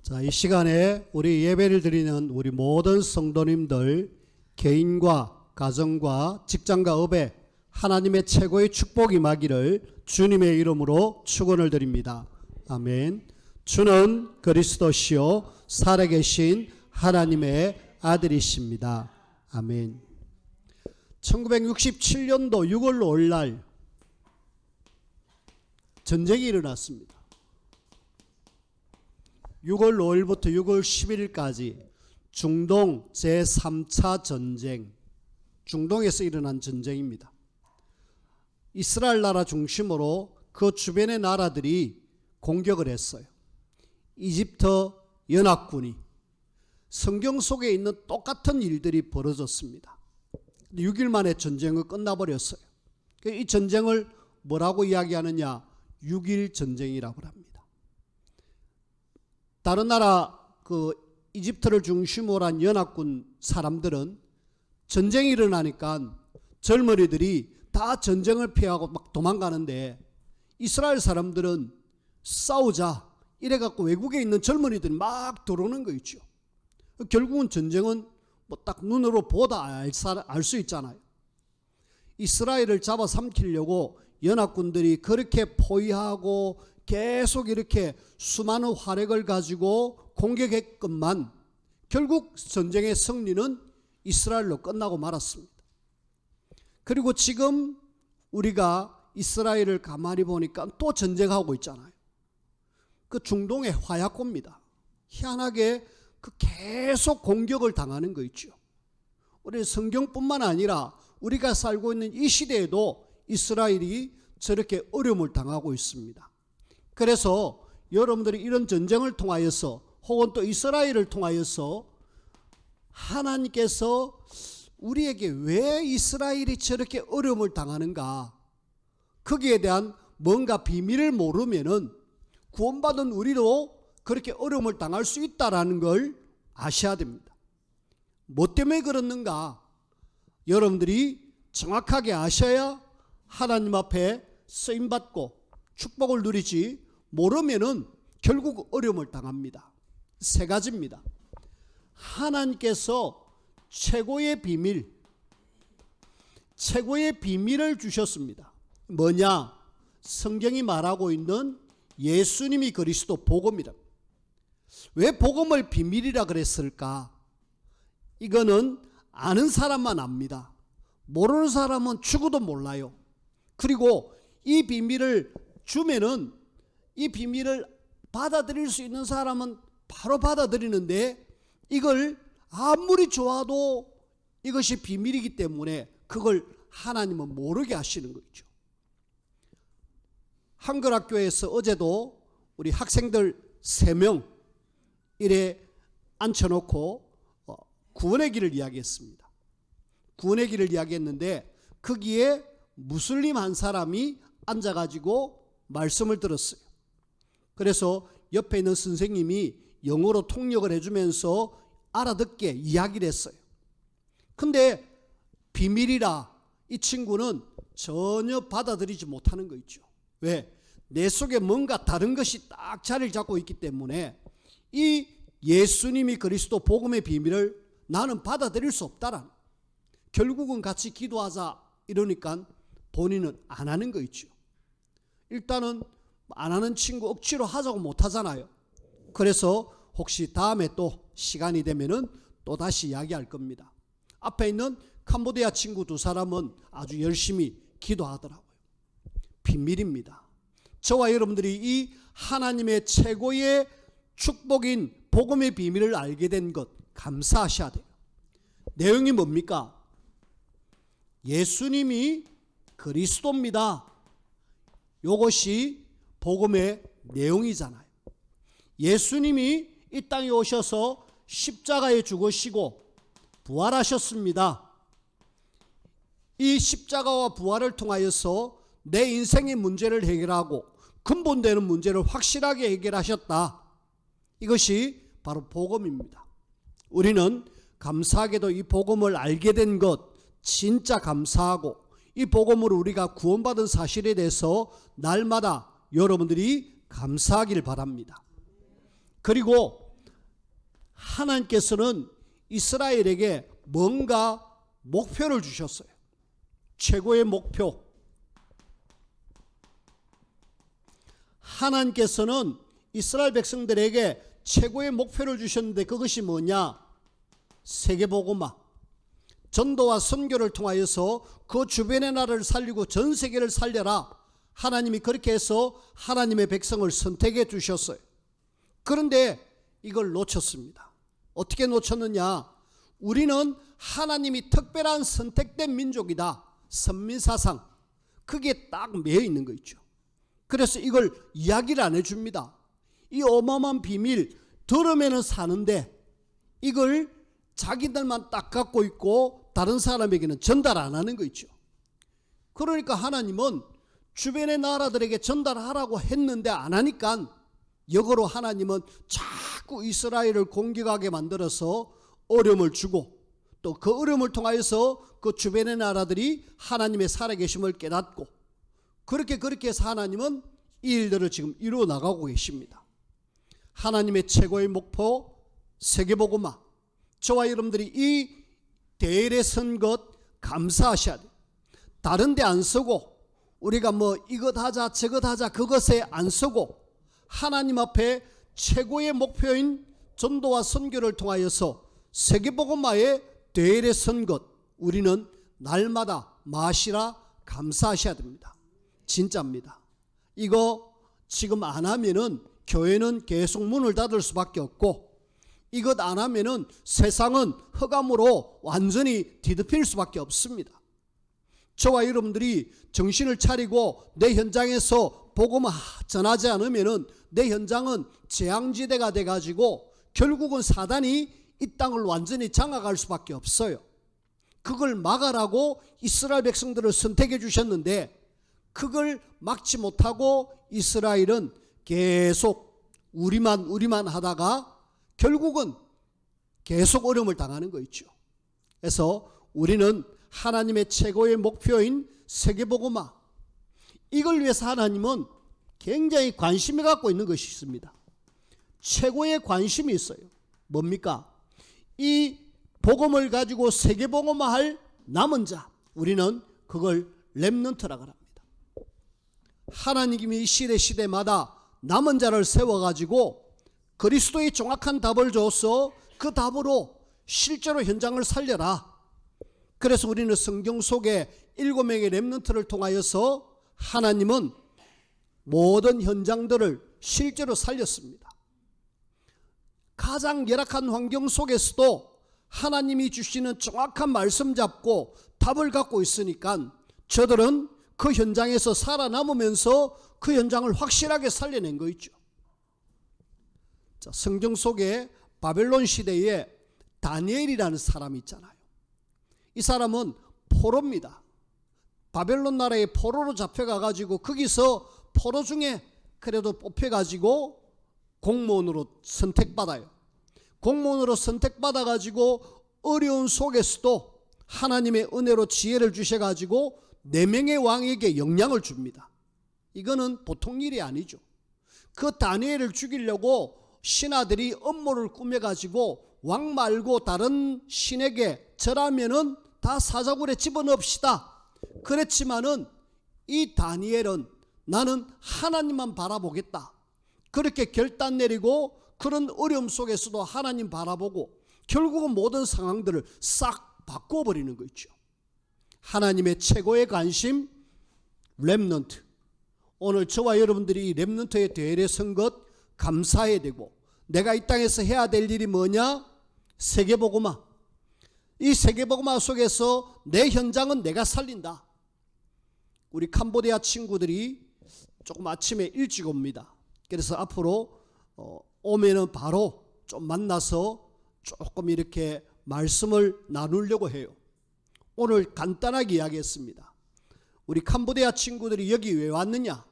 자, 이 시간에 우리 예배를 드리는 우리 모든 성도님들 개인과 가정과 직장과 업에 하나님의 최고의 축복이 임하기를 주님의 이름으로 축원을 드립니다. 아멘. 주는 그리스도시요 살아계신 하나님의 아들이십니다. 아멘. 1967년도 6월 5일 날 전쟁이 일어났습니다. 6월 5일부터 6월 11일까지 중동 제3차 전쟁, 중동에서 일어난 전쟁입니다. 이스라엘 나라 중심으로 그 주변의 나라들이 공격을 했어요. 이집트 연합군이. 성경 속에 있는 똑같은 일들이 벌어졌습니다. 6일 만에 전쟁은 끝나버렸어요. 이 전쟁을 뭐라고 이야기하느냐? 6일 전쟁이라고 합니다. 다른 나라 이집트를 중심으로 한 연합군 사람들은 전쟁이 일어나니까 젊은이들이 다 전쟁을 피하고 막 도망가는데 이스라엘 사람들은 싸우자 이래갖고 외국에 있는 젊은이들이 막 들어오는 거 있죠. 결국은 전쟁은 뭐 딱 눈으로 보다 알 수 있잖아요. 이스라엘을 잡아삼키려고 연합군들이 그렇게 포위하고 계속 이렇게 수많은 화력을 가지고 공격했건만 결국 전쟁의 승리는 이스라엘로 끝나고 말았습니다. 그리고 지금 우리가 이스라엘을 가만히 보니까 또 전쟁하고 있잖아요. 그 중동의 화약고입니다. 희한하게 그 계속 공격을 당하는 거 있죠. 우리 성경뿐만 아니라 우리가 살고 있는 이 시대에도 이스라엘이 저렇게 어려움을 당하고 있습니다. 그래서 여러분들이 이런 전쟁을 통하여서 혹은 또 이스라엘을 통하여서 하나님께서 우리에게 왜 이스라엘이 저렇게 어려움을 당하는가, 거기에 대한 뭔가 비밀을 모르면은 구원받은 우리도 그렇게 어려움을 당할 수 있다라는 걸 아셔야 됩니다. 뭐 때문에 그렇는가 여러분들이 정확하게 아셔야 하나님 앞에 쓰임받고 축복을 누리지, 모르면은 결국 어려움을 당합니다. 세 가지입니다. 하나님께서 최고의 비밀을 주셨습니다. 뭐냐? 성경이 말하고 있는 예수님이 그리스도 복음이라. 왜 복음을 비밀이라 그랬을까? 이거는 아는 사람만 압니다. 모르는 사람은 죽어도 몰라요. 그리고 이 비밀을 주면은 이 비밀을 받아들일 수 있는 사람은 바로 받아들이는데 이걸 아무리 좋아도 이것이 비밀이기 때문에 그걸 하나님은 모르게 하시는 거죠. 한글학교에서 어제도 우리 학생들 3명 이래 앉혀놓고 구원의 길을 이야기했습니다. 구원의 길을 이야기했는데 거기에 무슬림 한 사람이 앉아가지고 말씀을 들었어요. 그래서 옆에 있는 선생님이 영어로 통역을 해주면서 알아듣게 이야기를 했어요. 근데 비밀이라 이 친구는 전혀 받아들이지 못하는 거 있죠. 왜? 내 속에 뭔가 다른 것이 딱 자리를 잡고 있기 때문에 이 예수님이 그리스도 복음의 비밀을 나는 받아들일 수 없다라는, 결국은 같이 기도하자 이러니까 본인은 안 하는 거 있죠. 일단은 안 하는 친구 억지로 하자고 못 하잖아요. 그래서 혹시 다음에 또 시간이 되면은 또 다시 이야기할 겁니다. 앞에 있는 캄보디아 친구 2사람은 아주 열심히 기도하더라고요. 비밀입니다. 저와 여러분들이 이 하나님의 최고의 축복인 복음의 비밀을 알게 된 것 감사하셔야 돼요. 내용이 뭡니까? 예수님이 그리스도입니다. 이것이 복음의 내용이잖아요. 예수님이 이 땅에 오셔서 십자가에 죽으시고 부활하셨습니다. 이 십자가와 부활을 통하여서 내 인생의 문제를 해결하고 근본되는 문제를 확실하게 해결하셨다. 이것이 바로 복음입니다. 우리는 감사하게도 이 복음을 알게 된 것 진짜 감사하고, 이 복음으로 우리가 구원받은 사실에 대해서 날마다 여러분들이 감사하길 바랍니다. 그리고 하나님께서는 이스라엘에게 뭔가 목표를 주셨어요. 최고의 목표. 하나님께서는 이스라엘 백성들에게 최고의 목표를 주셨는데 그것이 뭐냐? 세계복음화. 전도와 선교를 통하여서 그 주변의 나라를 살리고 전 세계를 살려라. 하나님이 그렇게 해서 하나님의 백성을 선택해 주셨어요. 그런데 이걸 놓쳤습니다. 어떻게 놓쳤느냐? 우리는 하나님이 특별한 선택된 민족이다. 선민사상. 그게 딱 매여 있는 거 있죠. 그래서 이걸 이야기를 안 해줍니다. 이 어마어마한 비밀 들으면 사는데 이걸 자기들만 딱 갖고 있고 다른 사람에게는 전달 안 하는 거 있죠. 그러니까 하나님은 주변의 나라들에게 전달하라고 했는데 안 하니까 역으로 하나님은 자꾸 이스라엘을 공격하게 만들어서 어려움을 주고 또 그 어려움을 통하여서 그 주변의 나라들이 하나님의 살아계심을 깨닫고 그렇게 해서 하나님은 이 일들을 지금 이루어 나가고 계십니다. 하나님의 최고의 목표 세계복음화. 저와 여러분들이 이 대열에 선 것 감사하셔야 돼요. 다른 데 안 쓰고 우리가 뭐 이것 하자 저것 하자 그것에 안 쓰고 하나님 앞에 최고의 목표인 전도와 선교를 통하여서 세계복음화의 대열에 선 것 우리는 날마다 마시라 감사하셔야 됩니다. 진짜입니다. 이거 지금 안 하면은 교회는 계속 문을 닫을 수밖에 없고 이것 안 하면은 세상은 흑암으로 완전히 뒤덮일 수밖에 없습니다. 저와 여러분들이 정신을 차리고 내 현장에서 복음을 전하지 않으면은 내 현장은 재앙지대가 돼가지고 결국은 사단이 이 땅을 완전히 장악할 수밖에 없어요. 그걸 막아라고 이스라엘 백성들을 선택해 주셨는데 그걸 막지 못하고 이스라엘은 계속 우리만 하다가 결국은 계속 어려움을 당하는 거 있죠. 그래서 우리는 하나님의 최고의 목표인 세계복음화 이걸 위해서 하나님은 굉장히 관심을 갖고 있는 것이 있습니다. 최고의 관심이 있어요. 뭡니까? 이 복음을 가지고 세계복음화할 남은 자 우리는 그걸 렘넌트라고 합니다. 하나님이 시대마다 남은 자를 세워가지고 그리스도의 정확한 답을 줘서 그 답으로 실제로 현장을 살려라. 그래서 우리는 성경 속에 7명의 렘넌트를 통하여서 하나님은 모든 현장들을 실제로 살렸습니다. 가장 열악한 환경 속에서도 하나님이 주시는 정확한 말씀 잡고 답을 갖고 있으니까 저들은 그 현장에서 살아남으면서 그 현장을 확실하게 살려낸 거 있죠. 자, 성경 속에 바벨론 시대에 다니엘이라는 사람이 있잖아요. 이 사람은 포로입니다. 바벨론 나라의 포로로 잡혀가가지고 거기서 포로 중에 그래도 뽑혀가지고 공무원으로 선택받아요. 공무원으로 선택받아가지고 어려운 속에서도 하나님의 은혜로 지혜를 주셔가지고 4명의 왕에게 영향을 줍니다. 이거는 보통 일이 아니죠. 그 다니엘을 죽이려고 신하들이 음모를 꾸며가지고 왕 말고 다른 신에게 절하면은 다 사자굴에 집어넣읍시다. 그랬지만은 이 다니엘은 나는 하나님만 바라보겠다. 그렇게 결단 내리고 그런 어려움 속에서도 하나님 바라보고 결국은 모든 상황들을 싹 바꿔버리는 거 있죠. 하나님의 최고의 관심 렘넌트. 오늘 저와 여러분들이 이 렘넌트의 대열에 선 것 감사해야 되고 내가 이 땅에서 해야 될 일이 뭐냐? 세계복음화. 이 세계복음화 속에서 내 현장은 내가 살린다. 우리 캄보디아 친구들이 조금 아침에 일찍 옵니다. 그래서 앞으로 오면은 바로 좀 만나서 조금 이렇게 말씀을 나누려고 해요. 오늘 간단하게 이야기했습니다. 우리 캄보디아 친구들이 여기 왜 왔느냐?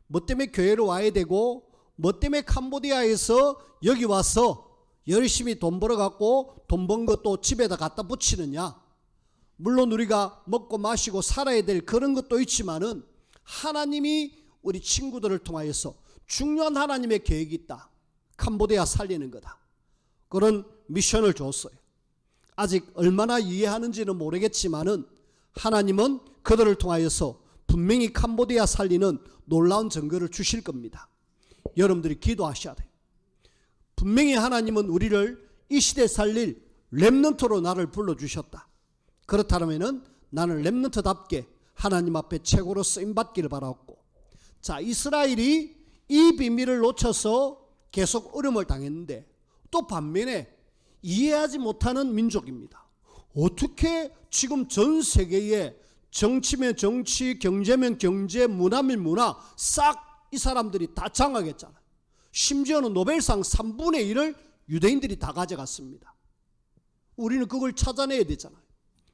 뭐 때문에 교회로 와야 되고 뭐 때문에 캄보디아에서 여기 와서 열심히 돈 벌어갖고 돈 번 것도 집에다 갖다 붙이느냐? 물론 우리가 먹고 마시고 살아야 될 그런 것도 있지만은 하나님이 우리 친구들을 통하여서 중요한 하나님의 계획이 있다. 캄보디아 살리는 거다. 그런 미션을 줬어요. 아직 얼마나 이해하는지는 모르겠지만은 하나님은 그들을 통하여서 분명히 캄보디아 살리는 놀라운 증거를 주실 겁니다. 여러분들이 기도하셔야 돼요. 분명히 하나님은 우리를 이 시대에 살릴 렘넌트로 나를 불러주셨다. 그렇다면은 나는 렘넌트답게 하나님 앞에 최고로 쓰임받기를 바랐고, 자, 이스라엘이 이 비밀을 놓쳐서 계속 어려움을 당했는데, 또 반면에 이해하지 못하는 민족입니다. 어떻게 지금 전 세계에 정치면 정치, 경제면 경제, 문화면 문화 싹 이 사람들이 다 장악했잖아요. 심지어는 노벨상 3분의 1을 유대인들이 다 가져갔습니다. 우리는 그걸 찾아내야 되잖아요.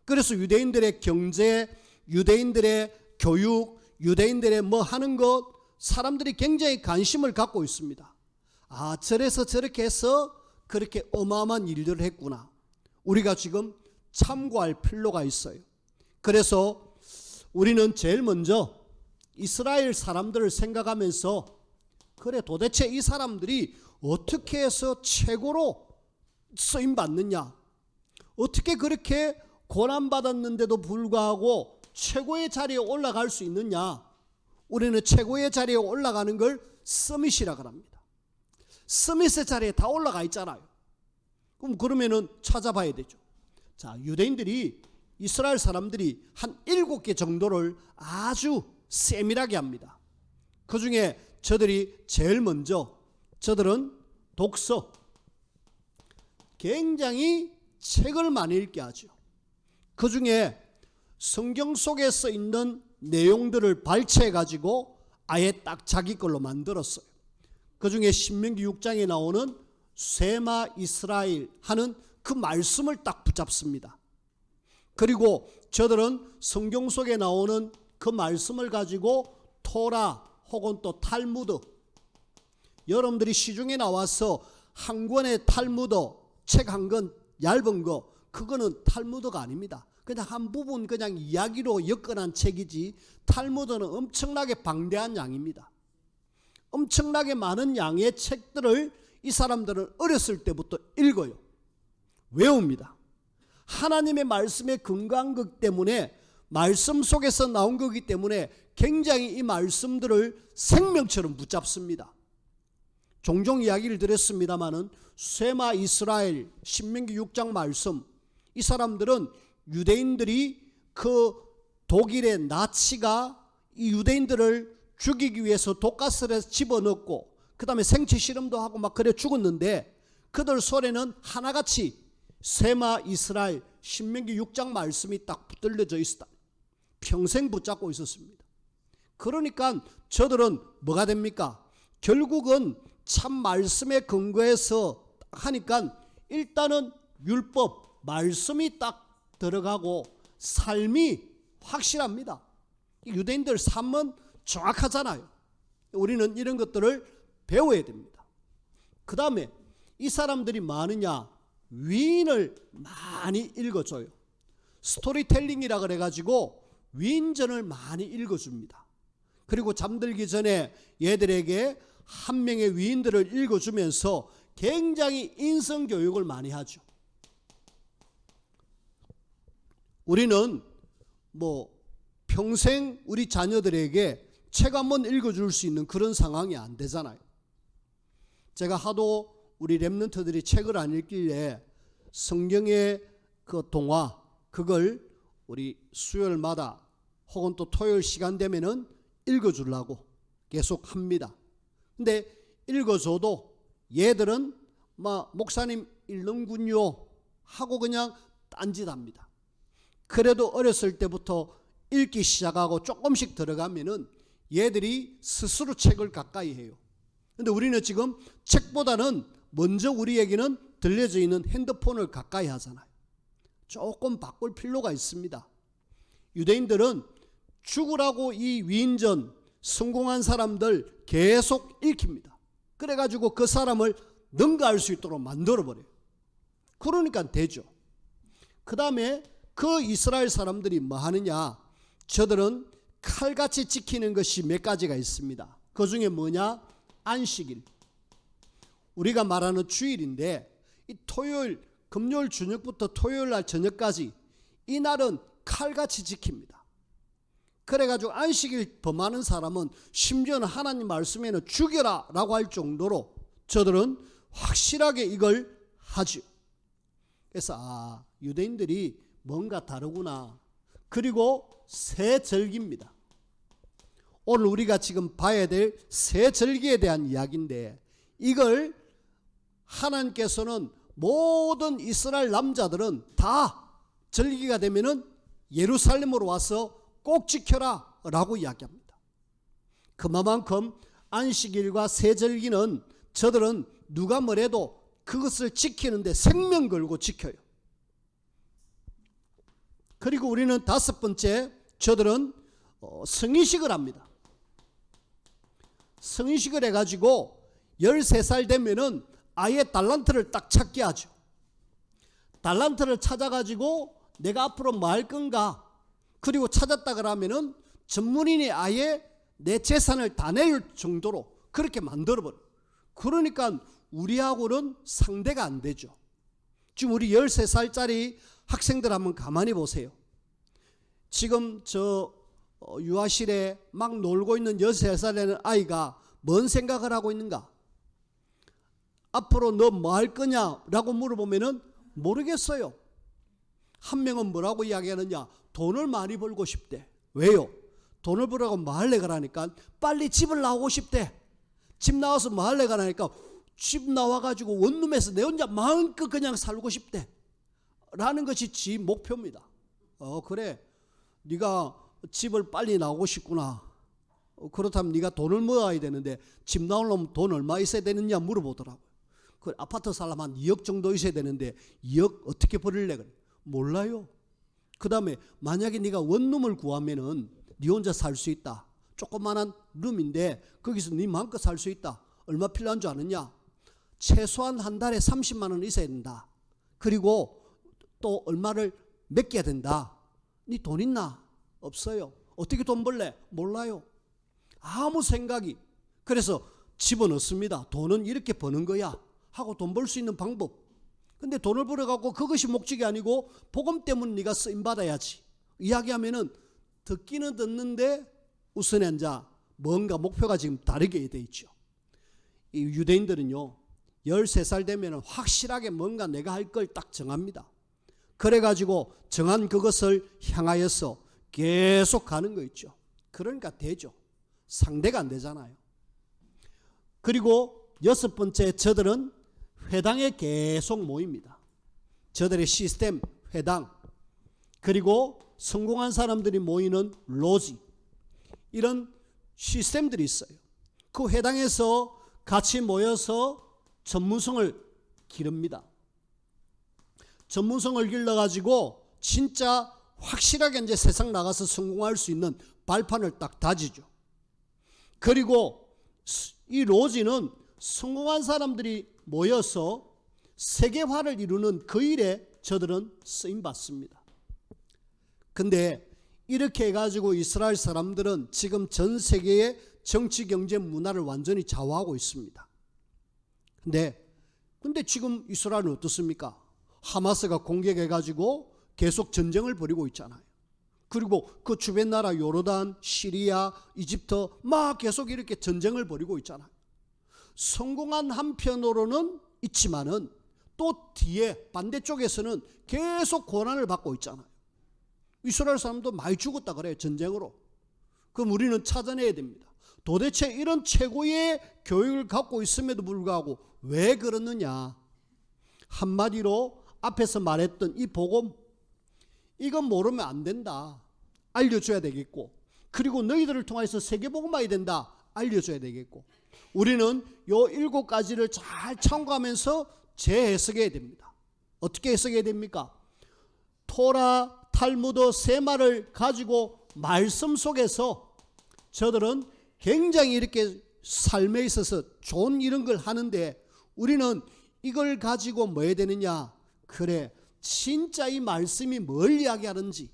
그래서 유대인들의 경제, 유대인들의 교육, 유대인들의 뭐 하는 것, 사람들이 굉장히 관심을 갖고 있습니다. 아, 저래서 저렇게 해서 그렇게 어마어마한 일들을 했구나. 우리가 지금 참고할 필요가 있어요. 그래서 우리는 제일 먼저 이스라엘 사람들을 생각하면서, 그래 도대체 이 사람들이 어떻게 해서 최고로 쓰임받느냐, 어떻게 그렇게 고난받았는데도 불구하고 최고의 자리에 올라갈 수 있느냐. 우리는 최고의 자리에 올라가는 걸 서밋이라고 합니다. 서밋의 자리에 다 올라가 있잖아요. 그러면은 찾아봐야 되죠. 자, 유대인들이, 이스라엘 사람들이 한 7개 정도를 아주 세밀하게 합니다. 그 중에 저들이 제일 먼저, 저들은 독서, 굉장히 책을 많이 읽게 하죠. 그 중에 성경 속에 써 있는 내용들을 발췌해 가지고 아예 딱 자기 걸로 만들었어요. 그 중에 신명기 6장에 나오는 쉐마 이스라엘 하는 그 말씀을 딱 붙잡습니다. 그리고 저들은 성경 속에 나오는 그 말씀을 가지고 토라 혹은 또 탈무드, 여러분들이 시중에 나와서 한 권의 탈무드, 책 한 권 얇은 거, 그거는 탈무드가 아닙니다. 그냥 한 부분 그냥 이야기로 엮어난 책이지, 탈무드는 엄청나게 방대한 양입니다. 엄청나게 많은 양의 책들을 이 사람들은 어렸을 때부터 읽어요. 외웁니다. 하나님의 말씀에 근거한 것 때문에, 말씀 속에서 나온 거기 때문에 굉장히 이 말씀들을 생명처럼 붙잡습니다. 종종 이야기를 드렸습니다마는 쉐마 이스라엘, 신명기 6장 말씀, 이 사람들은 유대인들이 그 독일의 나치가 이 유대인들을 죽이기 위해서 독가스를 집어넣고 그 다음에 생체 실험도 하고 막 그래 죽었는데, 그들 손에는 하나같이 쉐마 이스라엘, 신명기 6장 말씀이 딱 붙들려져 있었다. 평생 붙잡고 있었습니다. 그러니까 저들은 뭐가 됩니까? 결국은 참 말씀에 근거해서 하니까 일단은 율법, 말씀이 딱 들어가고 삶이 확실합니다. 유대인들 삶은 정확하잖아요. 우리는 이런 것들을 배워야 됩니다. 그 다음에 이 사람들이 많으냐? 위인을 많이 읽어줘요. 스토리텔링이라 그래가지고 위인전을 많이 읽어줍니다. 그리고 잠들기 전에 얘들에게 한 명의 위인들을 읽어주면서 굉장히 인성교육을 많이 하죠. 우리는 뭐 평생 우리 자녀들에게 책 한번 읽어줄 수 있는 그런 상황이 안 되잖아요. 제가 하도 우리 렘넌트들이 책을 안 읽길래 성경의 그 동화, 그걸 우리 수요일마다 혹은 또 토요일 시간 되면은 읽어주려고 계속 합니다. 근데 읽어줘도 얘들은 목사님 읽는군요 하고 그냥 딴짓합니다. 그래도 어렸을 때부터 읽기 시작하고 조금씩 들어가면은 얘들이 스스로 책을 가까이 해요. 근데 우리는 지금 책보다는 먼저 우리에게는 들려져 있는 핸드폰을 가까이 하잖아요. 조금 바꿀 필요가 있습니다. 유대인들은 죽으라고 이 위인전 성공한 사람들 계속 읽힙니다. 그래가지고 그 사람을 능가할 수 있도록 만들어버려요. 그러니까 되죠. 그 다음에 그 이스라엘 사람들이 뭐 하느냐? 저들은 칼같이 지키는 것이 몇 가지가 있습니다. 그 중에 뭐냐? 안식일. 우리가 말하는 주일인데 이 토요일, 금요일 저녁부터 토요일 날 저녁까지 이 날은 칼같이 지킵니다. 그래가지고 안식일 범하는 사람은 심지어는 하나님 말씀에는 죽여라 라고 할 정도로 저들은 확실하게 이걸 하죠. 그래서 유대인들이 뭔가 다르구나. 그리고 새 절기입니다. 오늘 우리가 지금 봐야 될 새 절기에 대한 이야기인데, 이걸 하나님께서는 모든 이스라엘 남자들은 다 절기가 되면은 예루살렘으로 와서 꼭 지켜라 라고 이야기합니다. 그만큼 안식일과 새 절기는 저들은 누가 뭐래도 그것을 지키는데 생명 걸고 지켜요. 그리고 우리는 다섯 번째, 저들은 성인식을 합니다. 성인식을 해가지고 13살 되면은 아예 달란트를 딱 찾게 하죠. 달란트를 찾아가지고 내가 앞으로 뭐 할 건가, 그리고 찾았다 그러면은 전문인이 아예 내 재산을 다 낼 정도로 그렇게 만들어버려요. 그러니까 우리하고는 상대가 안 되죠. 지금 우리 13살짜리 학생들 한번 가만히 보세요. 지금 저 유아실에 막 놀고 있는 13살 되는 아이가 뭔 생각을 하고 있는가? 앞으로 너 뭐 할 거냐라고 물어보면은 모르겠어요. 한 명은 뭐라고 이야기하느냐? 돈을 많이 벌고 싶대. 왜요? 돈을 벌라고 뭐 할래 그러니까 빨리 집을 나오고 싶대. 집 나와서 뭐 할래 그러니까 집 나와가지고 원룸에서 내 혼자 마음껏 그냥 살고 싶대 라는 것이 지 목표입니다. 그래, 네가 집을 빨리 나오고 싶구나. 그렇다면 네가 돈을 모아야 되는데 집 나오려면 돈 얼마 있어야 되느냐 물어보더라고요. 그 아파트 살려면 한 2억 정도 있어야 되는데 2억 어떻게 벌일래? 그래. 몰라요. 그 다음에 만약에 네가 원룸을 구하면은 네 혼자 살 수 있다. 조그만한 룸인데 거기서 네 마음껏 살 수 있다. 얼마 필요한 줄 아느냐? 최소한 한 달에 30만 원 있어야 된다. 그리고 또 얼마를 맡겨야 된다. 네 돈 있나? 없어요. 어떻게 돈 벌래? 몰라요. 아무 생각이. 그래서 집어넣습니다. 돈은 이렇게 버는 거야 하고 돈 벌 수 있는 방법. 근데 돈을 벌어갖고 그것이 목적이 아니고 복음 때문에 네가 쓰임받아야지 이야기하면은 듣기는 듣는데 우선에 앉아 뭔가 목표가 지금 다르게 돼 있죠. 이 유대인들은요 13살 되면 확실하게 뭔가 내가 할 걸 딱 정합니다. 그래가지고 정한 그것을 향하여서 계속 가는 거 있죠. 그러니까 되죠. 상대가 안 되잖아요. 그리고 여섯 번째, 저들은 회당에 계속 모입니다. 저들의 시스템 회당, 그리고 성공한 사람들이 모이는 로지, 이런 시스템들이 있어요. 그 회당에서 같이 모여서 전문성을 기릅니다. 전문성을 길러가지고 진짜 확실하게 이제 세상 나가서 성공할 수 있는 발판을 딱 다지죠. 그리고 이 로지는 성공한 사람들이 모여서 세계화를 이루는 그 일에 저들은 쓰임받습니다. 근데 이렇게 해가지고 이스라엘 사람들은 지금 전 세계의 정치, 경제, 문화를 완전히 좌우하고 있습니다. 근데 지금 이스라엘은 어떻습니까? 하마스가 공격해가지고 계속 전쟁을 벌이고 있잖아요. 그리고 그 주변 나라 요르단, 시리아, 이집트 막 계속 이렇게 전쟁을 벌이고 있잖아요. 성공한 한편으로는 있지만은 또 뒤에 반대쪽에서는 계속 고난을 받고 있잖아요. 이스라엘 사람도 많이 죽었다 그래요, 전쟁으로. 그럼 우리는 찾아내야 됩니다. 도대체 이런 최고의 교육을 갖고 있음에도 불구하고 왜 그러느냐? 한마디로 앞에서 말했던 이 복음, 이건 모르면 안 된다. 알려줘야 되겠고, 그리고 너희들을 통해서 세계복음화해야 된다. 알려줘야 되겠고, 우리는 요 7가지를 잘 참고하면서 재해석해야 됩니다. 어떻게 해석해야 됩니까? 토라, 탈무드, 세마를 가지고 말씀 속에서 저들은 굉장히 이렇게 삶에 있어서 좋은 이런 걸 하는데, 우리는 이걸 가지고 뭐 해야 되느냐? 그래, 진짜 이 말씀이 뭘 이야기하는지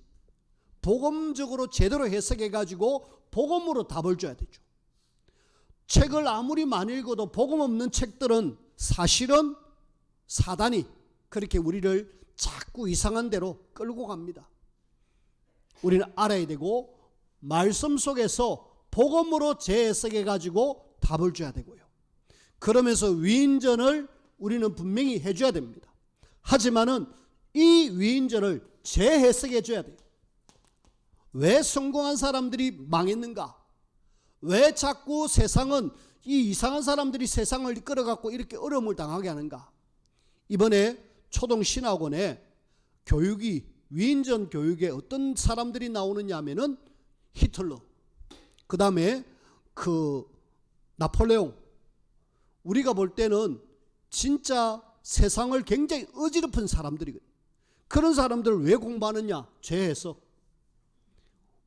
복음적으로 제대로 해석해 가지고 복음으로 답을 줘야 되죠. 책을 아무리 많이 읽어도 복음 없는 책들은 사실은 사단이 그렇게 우리를 자꾸 이상한 데로 끌고 갑니다. 우리는 알아야 되고 말씀 속에서 복음으로 재해석해 가지고 답을 줘야 되고요. 그러면서 위인전을 우리는 분명히 해줘야 됩니다. 하지만은 이 위인전을 재해석해 줘야 돼요. 왜 성공한 사람들이 망했는가? 왜 자꾸 세상은 이 이상한 사람들이 세상을 이끌어갖고 이렇게 어려움을 당하게 하는가? 이번에 초등신학원에 교육이 위인전 교육에 어떤 사람들이 나오느냐 하면은 히틀러, 그 다음에 나폴레옹. 우리가 볼 때는 진짜 세상을 굉장히 어지럽힌 사람들이거든요. 그런 사람들을 왜 공부하느냐? 재해석.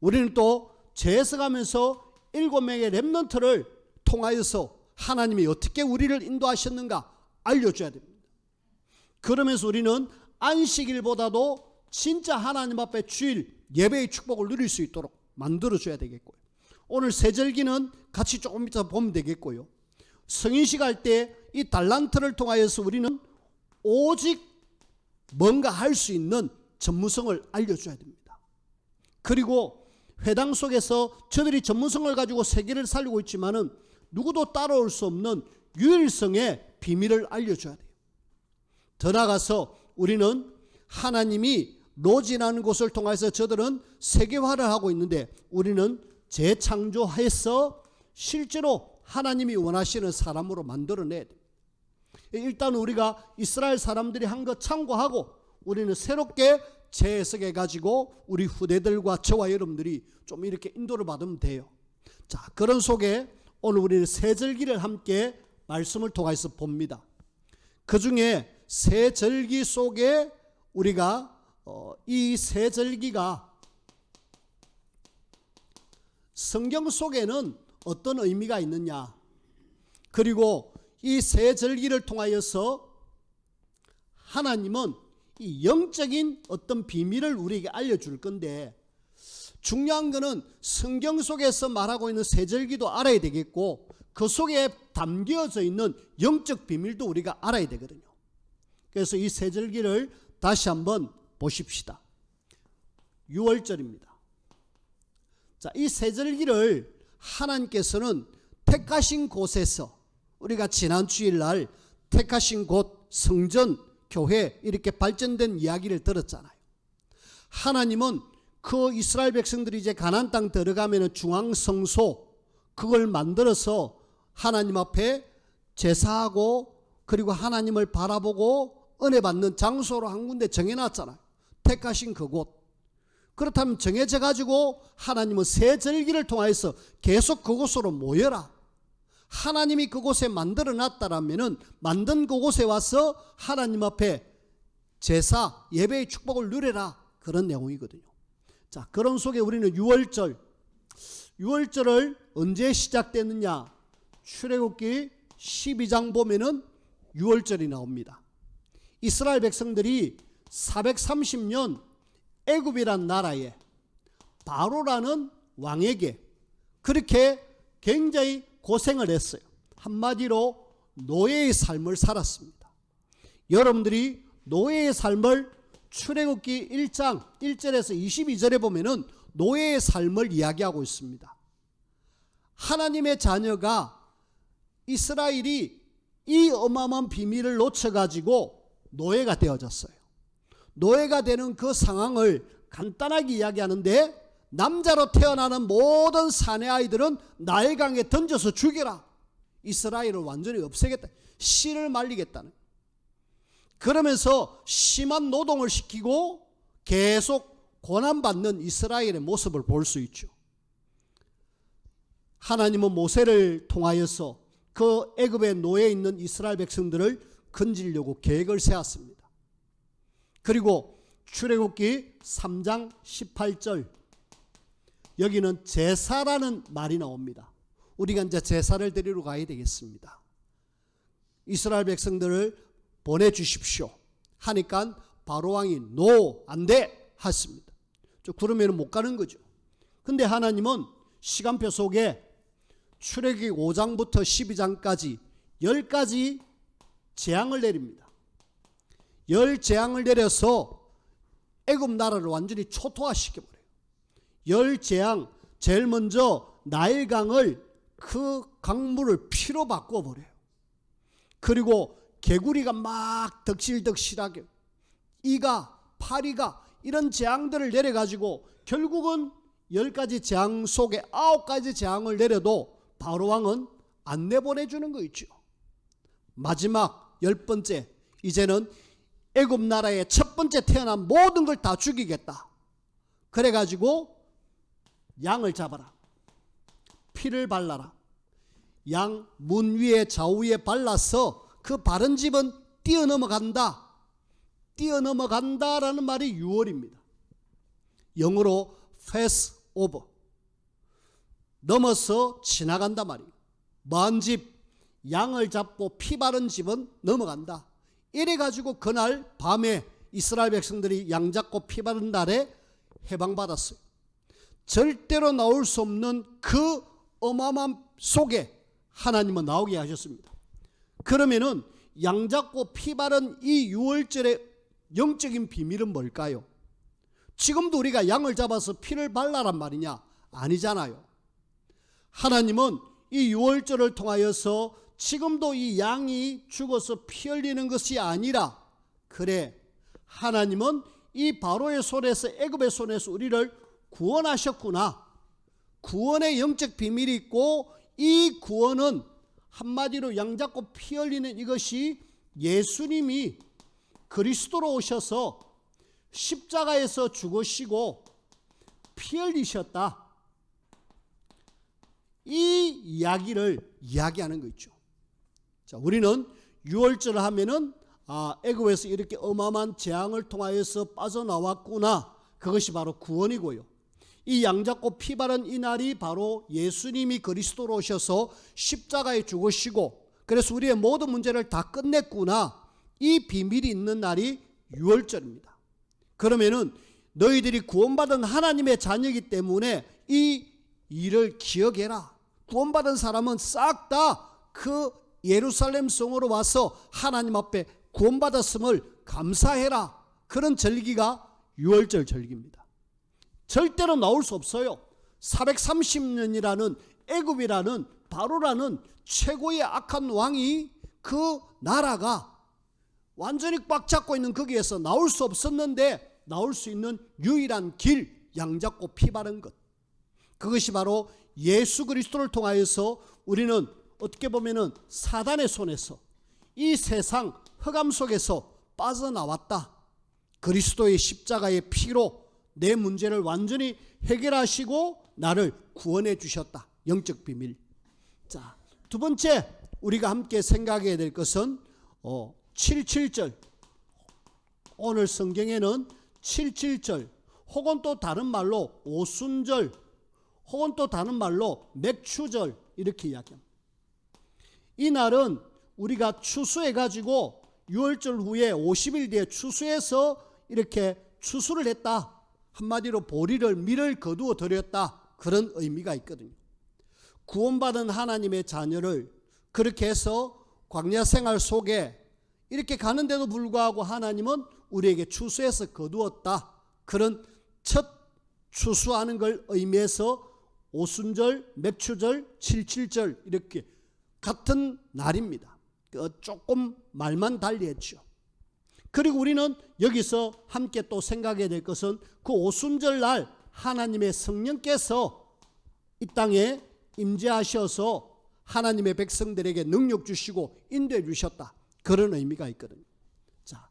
우리는 또 재해석하면서 7명의 렘넌트를 통하여서 하나님이 어떻게 우리를 인도하셨는가 알려줘야 됩니다. 그러면서 우리는 안식일보다도 진짜 하나님 앞에 주일 예배의 축복을 누릴 수 있도록 만들어줘야 되겠고요. 오늘 세절기는 같이 조금 이따 보면 되겠고요. 성인식 할 때 이 달란트를 통하여서 우리는 오직 뭔가 할 수 있는 전문성을 알려줘야 됩니다. 그리고 회당 속에서 저들이 전문성을 가지고 세계를 살리고 있지만은 누구도 따라올 수 없는 유일성의 비밀을 알려줘야 돼요. 더 나아가서 우리는 하나님이 로진하는 곳을 통해서 저들은 세계화를 하고 있는데 우리는 재창조해서 실제로 하나님이 원하시는 사람으로 만들어내야 됩니다. 일단 우리가 이스라엘 사람들이 한 것 참고하고 우리는 새롭게 재해석해 가지고 우리 후대들과 저와 여러분들이 좀 이렇게 인도를 받으면 돼요. 자, 그런 속에 오늘 우리는 세절기를 함께 말씀을 통해서 봅니다. 그 중에 세절기 속에 우리가 이 세절기가 성경 속에는 어떤 의미가 있느냐, 그리고 이 세절기를 통하여서 하나님은 이 영적인 어떤 비밀을 우리에게 알려줄 건데, 중요한 것은 성경 속에서 말하고 있는 세절기도 알아야 되겠고 그 속에 담겨져 있는 영적 비밀도 우리가 알아야 되거든요. 그래서 이 세절기를 다시 한번 보십시다. 6월절입니다. 자, 이 세절기를 하나님께서는 택하신 곳에서, 우리가 지난 주일날 택하신 곳 성전, 교회 이렇게 발전된 이야기를 들었잖아요. 하나님은 그 이스라엘 백성들이 이제 가나안 땅 들어가면 중앙성소 그걸 만들어서 하나님 앞에 제사하고 그리고 하나님을 바라보고 은혜 받는 장소로 한 군데 정해놨잖아요. 택하신 그곳. 그렇다면 정해져 가지고 하나님은 세절기를 통해서 계속 그곳으로 모여라. 하나님이 그곳에 만들어 놨다라면은 만든 그곳에 와서 하나님 앞에 제사, 예배의 축복을 누려라. 그런 내용이거든요. 자, 그런 속에 우리는 6월절을 언제 시작됐느냐? 출애굽기 12장 보면은 6월절이 나옵니다. 이스라엘 백성들이 430년 애굽이란 나라에 바로라는 왕에게 그렇게 굉장히 고생을 했어요. 한마디로 노예의 삶을 살았습니다. 여러분들이 노예의 삶을 출애굽기 1장 1절에서 22절에 보면은 노예의 삶을 이야기하고 있습니다. 하나님의 자녀가 이스라엘이 이 어마어마한 비밀을 놓쳐가지고 노예가 되어졌어요. 노예가 되는 그 상황을 간단하게 이야기하는데, 남자로 태어나는 모든 사내 아이들은 나일강에 던져서 죽여라. 이스라엘을 완전히 없애겠다. 씨를 말리겠다는. 그러면서 심한 노동을 시키고 계속 고난받는 이스라엘의 모습을 볼 수 있죠. 하나님은 모세를 통하여서 그 애굽에 노예 있는 이스라엘 백성들을 건지려고 계획을 세웠습니다. 그리고 출애굽기 3장 18절, 여기는 제사라는 말이 나옵니다. 우리가 이제 제사를 드리러 가야 되겠습니다. 이스라엘 백성들을 보내주십시오 하니까 바로왕이 안 돼 했습니다. 그러면 못 가는 거죠. 근데 하나님은 시간표 속에 출애굽기 5장부터 12장까지 10가지 재앙을 내립니다. 열 재앙을 내려서 애굽 나라를 완전히 초토화시켜버려요. 열 재앙, 제일 먼저 나일강을 그 강물을 피로 바꿔버려요. 그리고 개구리가 막 덕실덕실하게 이가, 파리가 이런 재앙들을 내려가지고 결국은 10가지 재앙 속에 9가지 재앙을 내려도 바로 왕은 안 내보내주는 거 있죠. 마지막 10번째, 이제는 애굽 나라의 첫 번째 태어난 모든 걸 다 죽이겠다. 그래가지고 양을 잡아라. 피를 발라라. 양 문 위에 좌우에 발라서 그 바른 집은 뛰어넘어간다. 뛰어넘어간다라는 말이 6월입니다. 영어로 pass over. 넘어서 지나간다 말이에요. 먼 집, 양을 잡고 피 바른 집은 넘어간다. 이래가지고 그날 밤에 이스라엘 백성들이 양 잡고 피 바른 날에 해방받았어요. 절대로 나올 수 없는 그 어마어마한 속에 하나님은 나오게 하셨습니다. 그러면은 양 잡고 피 바른 이 6월절의 영적인 비밀은 뭘까요? 지금도 우리가 양을 잡아서 피를 발라란 말이냐? 아니잖아요. 하나님은 이 6월절을 통하여서 지금도 이 양이 죽어서 피 흘리는 것이 아니라, 그래, 하나님은 이 바로의 손에서, 애굽의 손에서 우리를 구원하셨구나. 구원의 영적 비밀이 있고, 이 구원은 한마디로 양 잡고 피 흘리는 이것이 예수님이 그리스도로 오셔서 십자가에서 죽으시고 피 흘리셨다. 이 이야기를 이야기하는 거 있죠. 자, 우리는 6월절을 하면은 애굽에서 이렇게 어마어마한 재앙을 통하여서 빠져나왔구나. 그것이 바로 구원이고요. 이 양 잡고 피 바른 이 날이 바로 예수님이 그리스도로 오셔서 십자가에 죽으시고, 그래서 우리의 모든 문제를 다 끝냈구나. 이 비밀이 있는 날이 6월절입니다. 그러면은 너희들이 구원받은 하나님의 자녀이기 때문에 이 일을 기억해라. 구원받은 사람은 싹 다 그 예루살렘 성으로 와서 하나님 앞에 구원받았음을 감사해라. 그런 절기가 6월절 절기입니다. 절대로 나올 수 없어요. 430년이라는 애굽이라는 바로라는 최고의 악한 왕이, 그 나라가 완전히 꽉 잡고 있는 거기에서 나올 수 없었는데 나올 수 있는 유일한 길, 양 잡고 피 바른 것, 그것이 바로 예수 그리스도를 통하여서 우리는 어떻게 보면은 사단의 손에서, 이 세상 흑암 속에서 빠져나왔다. 그리스도의 십자가의 피로 내 문제를 완전히 해결하시고 나를 구원해 주셨다. 영적 비밀. 자, 두 번째 우리가 함께 생각해야 될 것은 77절. 오늘 성경에는 77절 혹은 또 다른 말로 오순절 혹은 또 다른 말로 맥추절 이렇게 이야기합니다. 이 날은 우리가 추수해가지고 6월절 후에 50일 뒤에 추수해서 이렇게 추수를 했다. 한마디로 보리를, 밀을 거두어 드렸다. 그런 의미가 있거든요. 구원받은 하나님의 자녀를 그렇게 해서 광야 생활 속에 이렇게 가는데도 불구하고 하나님은 우리에게 추수해서 거두었다. 그런 첫 추수하는 걸 의미해서 오순절, 맥추절, 77절 이렇게 같은 날입니다. 조금 말만 달리했죠. 그리고 우리는 여기서 함께 또 생각해야 될 것은 그 오순절 날 하나님의 성령께서 이 땅에 임재하셔서 하나님의 백성들에게 능력 주시고 인도해 주셨다. 그런 의미가 있거든요. 자,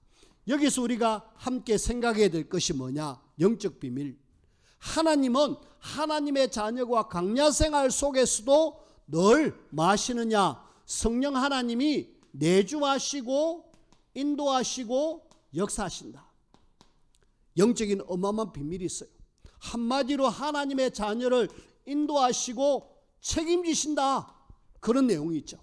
여기서 우리가 함께 생각해야 될 것이 뭐냐? 영적 비밀. 하나님은 하나님의 자녀가 광야 생활 속에서도 늘 뭐 하시느냐? 성령 하나님이 내주하시고 인도하시고 역사하신다. 영적인 어마어마한 비밀이 있어요. 한마디로 하나님의 자녀를 인도하시고 책임지신다. 그런 내용이 있죠.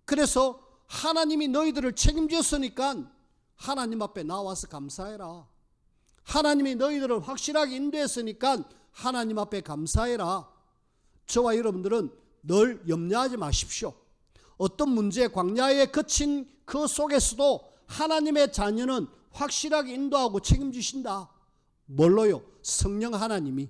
그래서 하나님이 너희들을 책임졌으니까 하나님 앞에 나와서 감사해라. 하나님이 너희들을 확실하게 인도했으니까 하나님 앞에 감사해라. 저와 여러분들은 늘 염려하지 마십시오. 어떤 문제, 광야에 거친 그 속에서도 하나님의 자녀는 확실하게 인도하고 책임지신다. 뭘로요? 성령 하나님이.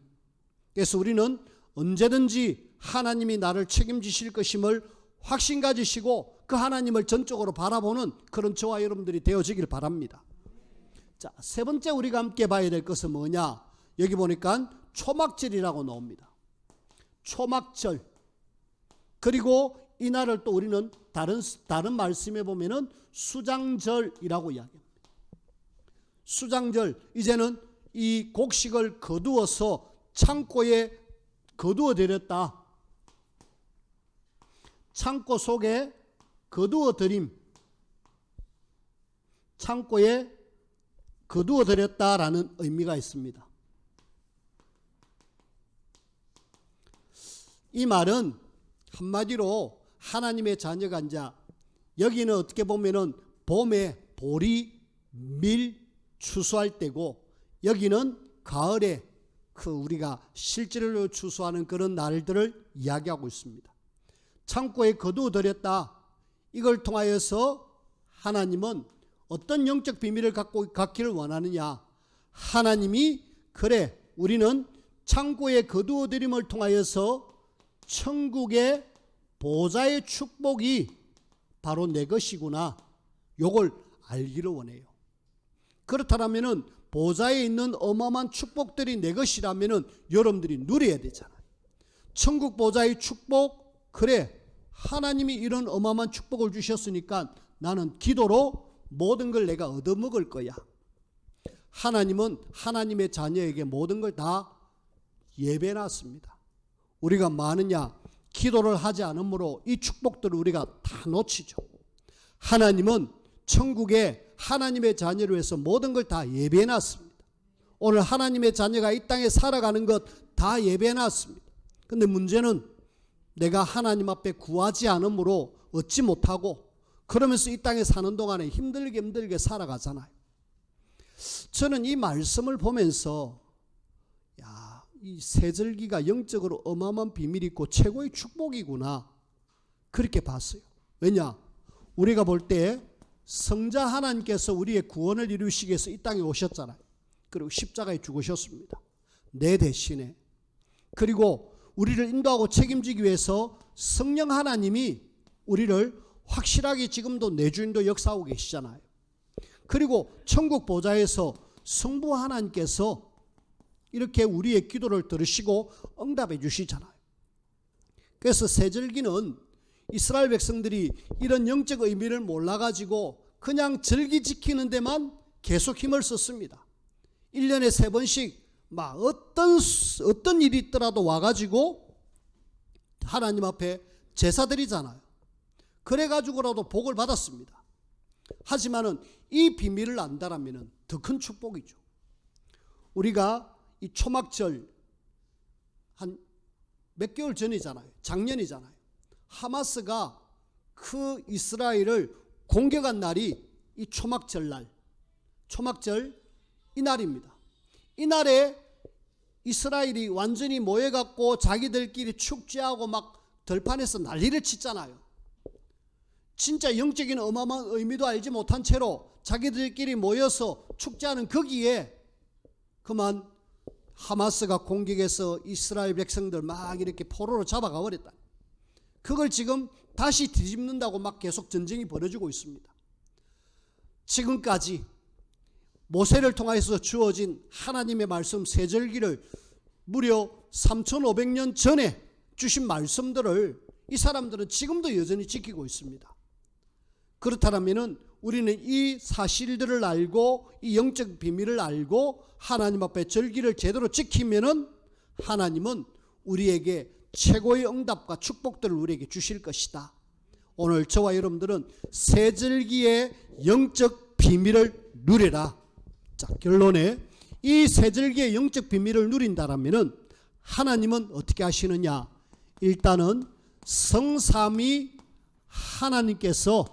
그래서 우리는 언제든지 하나님이 나를 책임지실 것임을 확신 가지시고 그 하나님을 전적으로 바라보는 그런 저와 여러분들이 되어지길 바랍니다. 자, 세 번째 우리가 함께 봐야 될 것은 뭐냐? 여기 보니까 초막절이라고 나옵니다. 초막절. 그리고 이날을 또 우리는 다른 말씀에 보면은 수장절이라고 이야기합니다. 수장절, 이제는 이 곡식을 거두어서 창고에 거두어 드렸다. 창고 속에 거두어 드림. 창고에 거두어 드렸다라는 의미가 있습니다. 이 말은 한마디로 하나님의 자녀가 이제 여기는 어떻게 보면은 봄에 보리, 밀 추수할 때고 여기는 가을에 그 우리가 실제로 추수하는 그런 날들을 이야기하고 있습니다. 창고에 거두어 드렸다. 이걸 통하여서 하나님은 어떤 영적 비밀을 갖기를 원하느냐? 하나님이 그래 우리는 창고에 거두어 드림을 통하여서 천국의 보좌의 축복이 바로 내 것이구나. 요걸 알기를 원해요. 그렇다면은 보좌에 있는 어마어마한 축복들이 내 것이라면은 여러분들이 누려야 되잖아요. 천국 보좌의 축복, 그래 하나님이 이런 어마어마한 축복을 주셨으니까 나는 기도로 모든 걸 내가 얻어먹을 거야. 하나님은 하나님의 자녀에게 모든 걸 다 예배해놨습니다. 우리가 많으냐? 기도를 하지 않으므로 이 축복들을 우리가 다 놓치죠. 하나님은 천국에 하나님의 자녀로 해서 모든 걸 다 예배해놨습니다. 오늘 하나님의 자녀가 이 땅에 살아가는 것 다 예배해놨습니다. 그런데 문제는 내가 하나님 앞에 구하지 않으므로 얻지 못하고 그러면서 이 땅에 사는 동안에 힘들게 살아가잖아요. 저는 이 말씀을 보면서 이 세절기가 영적으로 어마어마한 비밀이 있고 최고의 축복이구나 그렇게 봤어요. 왜냐? 우리가 볼 때 성자 하나님께서 우리의 구원을 이루시기 위해서 이 땅에 오셨잖아요. 그리고 십자가에 죽으셨습니다. 내 대신에. 그리고 우리를 인도하고 책임지기 위해서 성령 하나님이 우리를 확실하게 지금도 내주인도 역사하고 계시잖아요. 그리고 천국 보좌에서 성부 하나님께서 이렇게 우리의 기도를 들으시고 응답해 주시잖아요. 그래서 세절기는 이스라엘 백성들이 이런 영적 의미를 몰라가지고 그냥 절기 지키는 데만 계속 힘을 썼습니다. 1년에 3번씩 막 어떤 일이 있더라도 와가지고 하나님 앞에 제사 드리잖아요. 그래가지고라도 복을 받았습니다. 하지만은 이 비밀을 안다라면 더 큰 축복이죠. 우리가 이 초막절 한 몇 개월 전이잖아요. 작년이잖아요. 하마스가 그 이스라엘을 공격한 날이 이 초막절 날, 초막절 이날입니다. 이날에 이스라엘이 완전히 모여갖고 자기들끼리 축제하고 막 들판에서 난리를 치잖아요. 진짜 영적인 어마어마한 의미도 알지 못한 채로 자기들끼리 모여서 축제하는 거기에 그만 하마스가 공격해서 이스라엘 백성들 막 이렇게 포로로 잡아가 버렸다. 그걸 지금 다시 뒤집는다고 막 계속 전쟁이 벌어지고 있습니다. 지금까지 모세를 통해서 주어진 하나님의 말씀 세절기를 무려 3500년 전에 주신 말씀들을 이 사람들은 지금도 여전히 지키고 있습니다. 그렇다면 우리는 이 사실들을 알고 이 영적 비밀을 알고 하나님 앞에 절기를 제대로 지키면은 하나님은 우리에게 최고의 응답과 축복들을 우리에게 주실 것이다. 오늘 저와 여러분들은 세절기의 영적 비밀을 누려라. 자, 결론에 이 세절기의 영적 비밀을 누린다라면은 하나님은 어떻게 하시느냐? 일단은 성삼위 하나님께서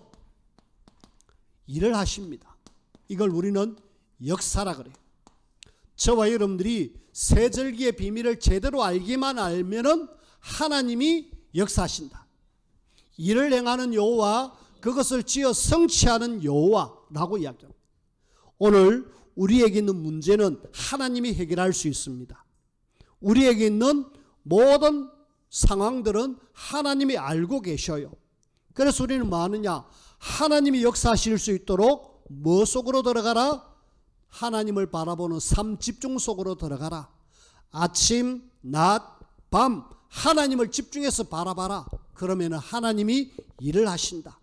일을 하십니다. 이걸 우리는 역사라 그래요. 저와 여러분들이 세절기의 비밀을 제대로 알기만 알면은 하나님이 역사하신다. 일을 행하는 여호와, 그것을 지어 성취하는 여호와, 라고 이야기합니다. 오늘 우리에게 있는 문제는 하나님이 해결할 수 있습니다. 우리에게 있는 모든 상황들은 하나님이 알고 계셔요. 그래서 우리는 뭐 하느냐? 하나님이 역사하실 수 있도록 뭐 속으로 들어가라? 하나님을 바라보는 삶 집중 속으로 들어가라. 아침, 낮, 밤 하나님을 집중해서 바라봐라. 그러면 하나님이 일을 하신다.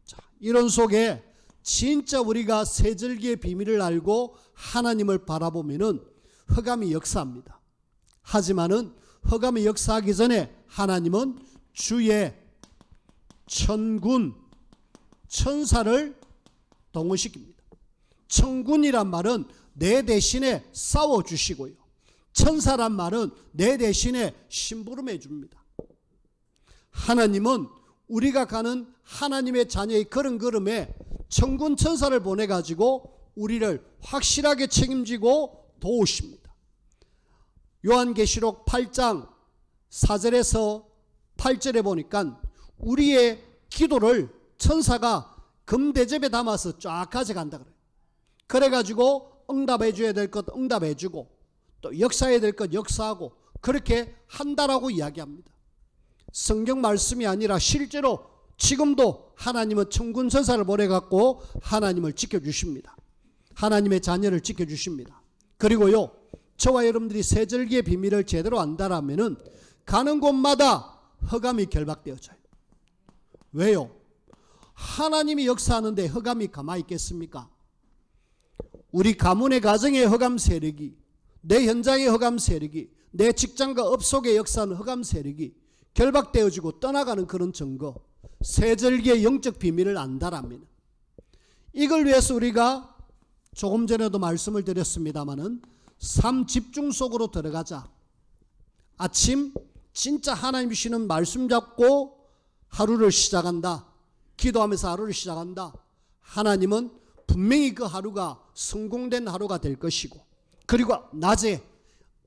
자, 이런 속에 진짜 우리가 세절기의 비밀을 알고 하나님을 바라보면은 흑암이 역사합니다. 하지만은 흑암이 역사하기 전에 하나님은 주의 천군, 천사를 동원시킵니다. 천군이란 말은 내 대신에 싸워주시고요. 천사란 말은 내 대신에 심부름해 줍니다. 하나님은 우리가 가는 하나님의 자녀의 걸음걸음에 천군 천사를 보내가지고 우리를 확실하게 책임지고 도우십니다. 요한계시록 8장 4절에서 8절에 보니까 우리의 기도를 천사가 금대접에 담아서 쫙 가져간다 그래요. 그래가지고 응답해 줘야 될 것 응답해 주고 또 역사해야 될 것 역사하고 그렇게 한다라고 이야기합니다. 성경 말씀이 아니라 실제로 지금도 하나님은 천군 천사를 보내갖고 하나님을 지켜주십니다. 하나님의 자녀를 지켜주십니다. 그리고요, 저와 여러분들이 세절기의 비밀을 제대로 안다라면은 가는 곳마다 흑암이 결박되어져요. 왜요? 하나님이 역사하는데 흑암이 가만히 있겠습니까? 우리 가문의 가정의 흑암 세력이, 내 현장의 흑암 세력이, 내 직장과 업 속에 역사하는 흑암 세력이 결박되어지고 떠나가는 그런 증거, 세절기의 영적 비밀을 안다라면 이걸 위해서 우리가 조금 전에도 말씀을 드렸습니다마는 삶 집중 속으로 들어가자. 아침 진짜 하나님 주시는 말씀 잡고 하루를 시작한다. 기도하면서 하루를 시작한다. 하나님은 분명히 그 하루가 성공된 하루가 될 것이고, 그리고 낮에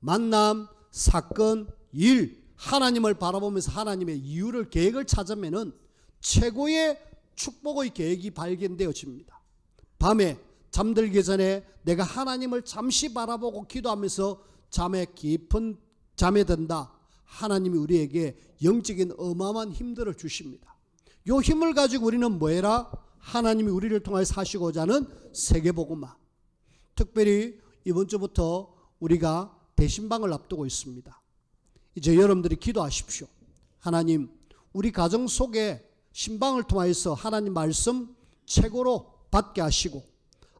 만남, 사건, 일, 하나님을 바라보면서 하나님의 이유를, 계획을 찾으면은 최고의 축복의 계획이 발견되어집니다. 밤에 잠들기 전에 내가 하나님을 잠시 바라보고 기도하면서 깊은 잠에 든다. 하나님이 우리에게 영적인 어마어마한 힘들을 주십니다. 이 힘을 가지고 우리는 뭐해라? 하나님이 우리를 통해 사시고자 하는 세계복음화. 특별히 이번 주부터 우리가 대신방을 앞두고 있습니다. 이제 여러분들이 기도하십시오. 하나님, 우리 가정 속에 신방을 통해서 하나님 말씀 최고로 받게 하시고,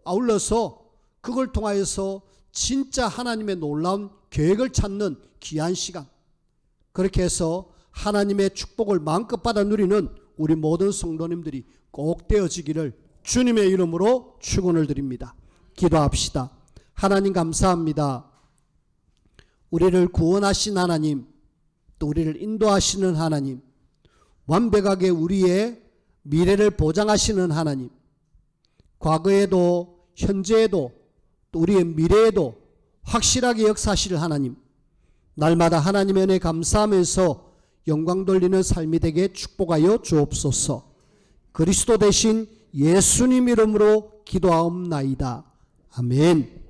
아울러서 그걸 통하여서 진짜 하나님의 놀라운 계획을 찾는 귀한 시간, 그렇게 해서 하나님의 축복을 마음껏 받아 누리는 우리 모든 성도님들이 꼭 되어지기를 주님의 이름으로 축원을 드립니다. 기도합시다. 하나님 감사합니다. 우리를 구원하신 하나님, 또 우리를 인도하시는 하나님, 완벽하게 우리의 미래를 보장하시는 하나님, 과거에도 현재에도 또 우리의 미래에도 확실하게 역사하실 하나님, 날마다 하나님의 은혜에 감사하면서 영광 돌리는 삶이 되게 축복하여 주옵소서. 그리스도 대신 예수님 이름으로 기도하옵나이다. 아멘.